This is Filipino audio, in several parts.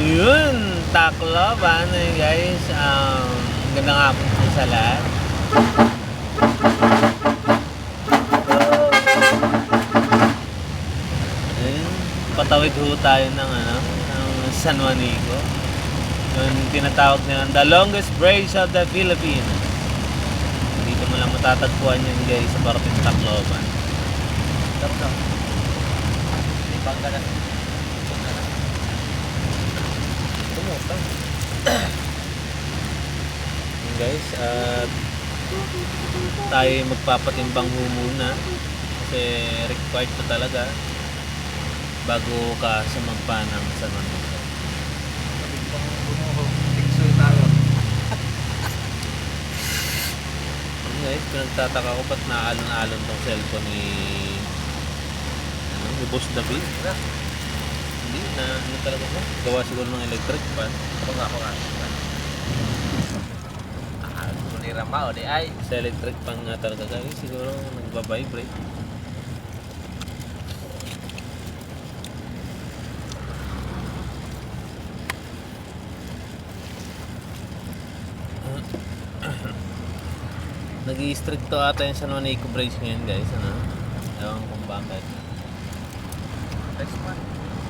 Yun, Tacloban guys. Gandang hapon po sa lahat. Ayun, patawid ho tayo ng San Juanico. Yung tinatawag na the longest bridge of the Philippines. Dito mo lang matatagpuan yan guys sa parting Tacloban. Guys, at tayo magpapatimbang ho muna kasi required to talaga bago ka sumagpa ng San Juanico. Guys, pinagtataka ko ba't naalon-alon tong cellphone ni Boss David. Hindi na talaga ko. Gawa siguro ng electric fan. Ako nga. Kulira mao di ay. Sa electric fan nga talaga guys. Siguro nagbabibrate. Nag-i-strict to ata yung San Juanico Bridge ngayon guys. Ewan kung bakit. Next man.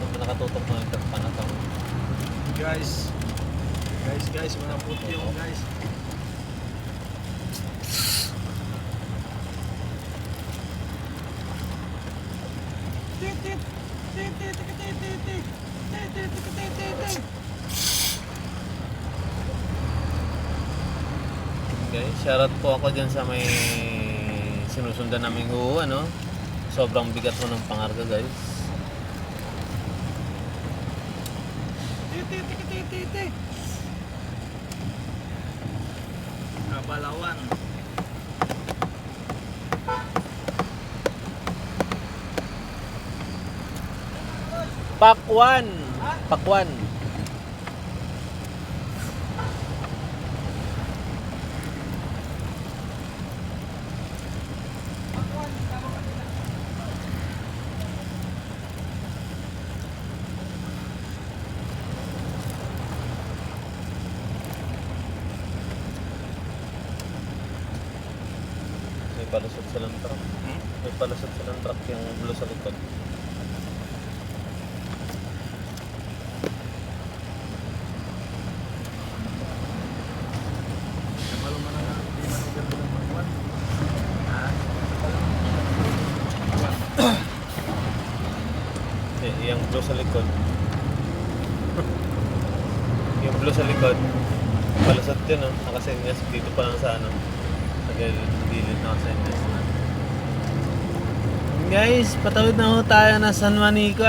So, nakatutok ng electric fan na to. Guys, mga puti yung guys. Okay, shoutout po ako dyan sa may sinusundan namin sobrang bigat mo ng pangarga guys. Kabalawan. Pakwan. Pakwan. May palusot silang truck. May palusot silang truck yung blue sa likod. Yung blue sa likod. Yung blue sa likod. Palusot yun nakasenyas dito pa lang sa nagilid na nakasenyas na. Guys, patawid na ho tayo na San Juanico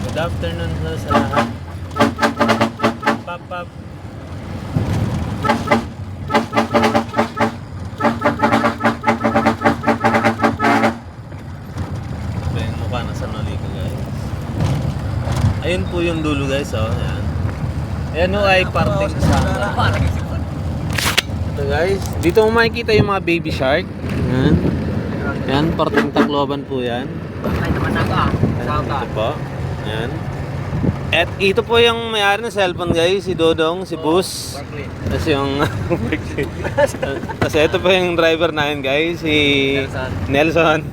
good afternoon sa lahat. Pop. Ayun po yung dulo guys, ayan. Ayan ay parting sa ito guys, dito mo makikita yung mga baby shark. Ayan. Ayan, parting Tacloban po yan. Ito po. Ayan. At ito po yung may-ari ng cellphone guys, si Dodong, si Bus. Tapos yung tapos ito po yung driver namin guys, si Nelson.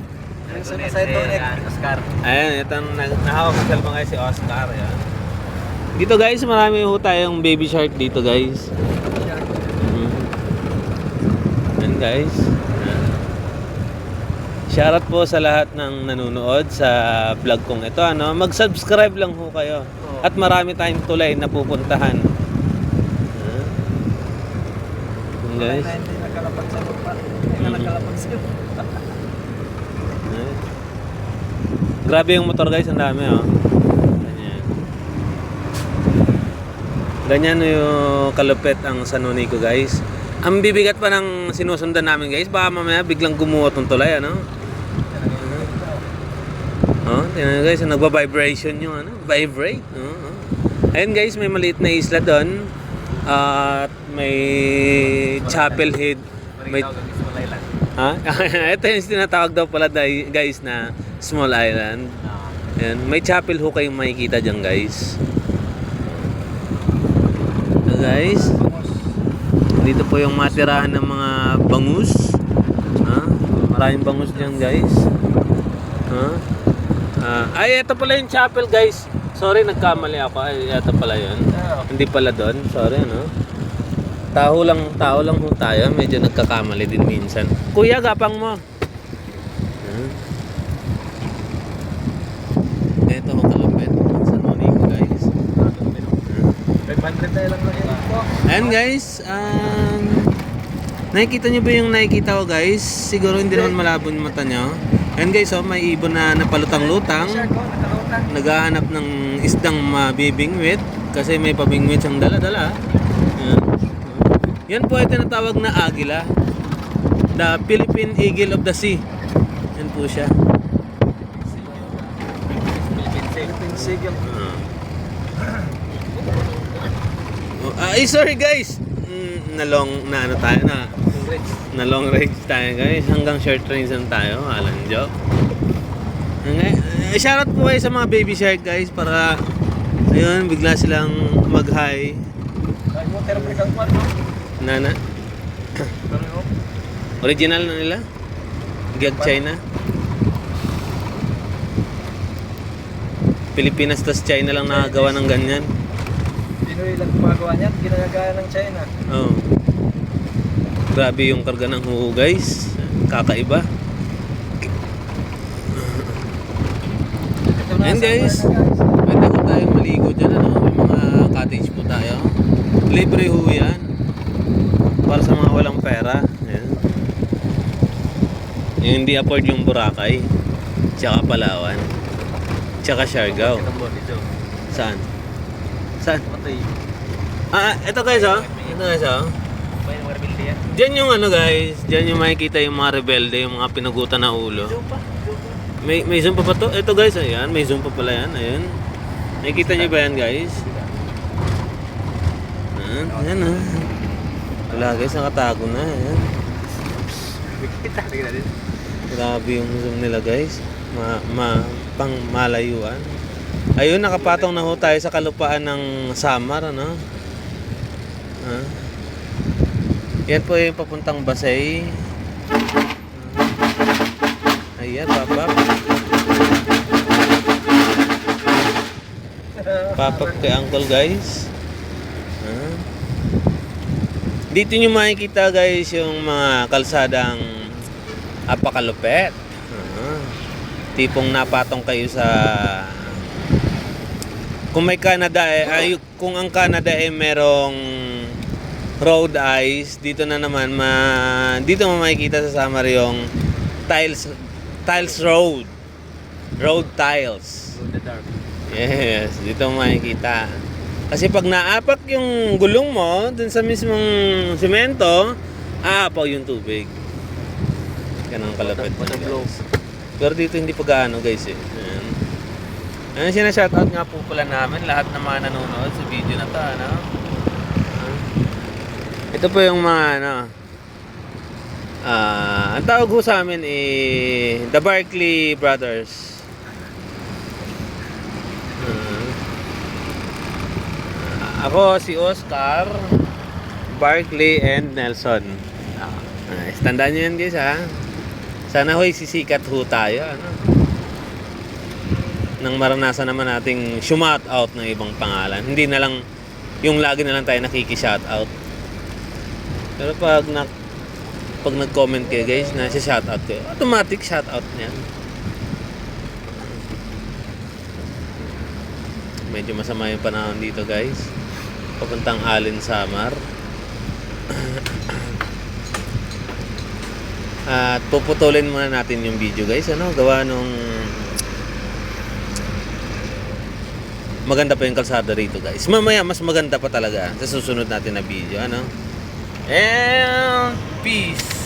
Oscar. Ayan, ito nahawak ng cellphone guys, si Oscar. Ayan. Dito guys, marami ho tayong baby shark dito guys. Ayan guys. Ayan. Shoutout po sa lahat ng nanonood sa vlog kong ito. Mag-subscribe lang ho kayo. At marami tayong tulay na pupuntahan. Ayan guys. Hindi nakalapag sa lupa. Hindi nakalapag sa lupa. Grabe yung motor guys, ang dami Ganyan yung kalupit ang San Juanico guys. Ang bibigat pa ng sinusundan namin guys, baka mamaya biglang gumuha itong tulay tingnan guys, nagba-vibration yung vibrate. Ayun guys, may maliit na isla doon. At may Chapel Head. May Ito yung tinatawag daw pala guys na small island. Ayan, may chapel ho kayong makikita dyan guys. So guys, dito po yung matirahan ng mga bangus. Maraming bangus dyan guys. Ay, ito pala yung chapel guys. Sorry, nagkamali ako. Ay, ito pala yun. Hindi pala doon. Sorry, ano. Tao lang ho tayo. Medyo nagkakamali din minsan. Kuya, gapang mo. Ito ho kalupit. San Monico guys. 500 tayo lang na ito. Ayan guys. Nakikita nyo ba yung nakikita ko guys? Siguro hindi naman malabo yung mata nyo. Ayan guys, may ibon na napalutang-lutang. Naghahanap ng isdang mabibingwit kasi may pabingwit siyang dala-dala. Yan po ay tinatawag na agila. The Philippine Eagle of the Sea. Yan po siya. Philippine Seagull. Ay, sorry guys. Na long range tayo guys. Hanggang short range lang tayo. Alam joke. Shoutout po kayo sa mga baby shark guys para ayun bigla silang mag-hi. Nana. Original na nila. Gag China. Pilipinas tas China lang nakagawa ng ganyan. Pinoy lang gumagawa niyan, ginagaya ng China. Oh. Grabe yung karga ng huho guys. Kakaiba. Ayan guys. Pwede ko tayo maligo dyan. May mga cottage po tayo. Libre ho yan. Para sa mga walang pera. Ayan. Yung hindi afford yung Boracay. Tsaka Palawan. Tsaka Siargao. Saan? Saan? Ito guys oh. Ito guys oh. Diyan yung ano guys. Diyan yung makikita yung mga rebelde. Yung mga pinagutan na ulo. May zoom pa to? Ito guys, ayan. May zoom pa pala yan. Ayan. Nakikita nyo ba yan guys? Ayan ah. Wala guys, nakatago na. Ayan. Grabe yung zoom nila guys. Pang malayuan. Ayun, nakapatong na ho tayo sa kalupaan ng Samar, ano? Yan po yung papuntang Basay. Ayan, papap. Papap kay Uncle guys. Dito nyo makikita guys yung mga kalsadang apakalupet. Tipong napatong kayo sa kung may Canada kung ang Canada ay merong road ice, dito na naman dito mo makikita sa Samar yung tiles road tiles. Yes, dito mo makikita. Kasi pag naapak yung gulong mo dun sa mismong semento, aapaw yung tubig. Ganun kalapit na guys. Pero dito hindi pa gaano guys eh. Ayan, sinashoutout nga po pala namin lahat ng mga nanonood sa video na to, ano? Ito po yung mga ano. Ang tawag ko sa amin The Barkley Brothers. Ako si Oscar, Barkley and Nelson. Tandaan nyo yan guys ha. Sana ho'y sisikat ho tayo, ano? Nang maranasan naman nating shout out ng ibang pangalan. Hindi na lang yung lagi na lang tayo nakiki-shout out. Pero pag nag-comment kayo guys na shout out kayo, automatic shout out niyan. Medyo masama yung panahon dito guys. Papuntang Alin Samar. At puputulin muna natin yung video guys, ano, gawa nung maganda pa yung kalsada rito guys. Mamaya mas maganda pa talaga sa susunod natin na video, ano. And peace.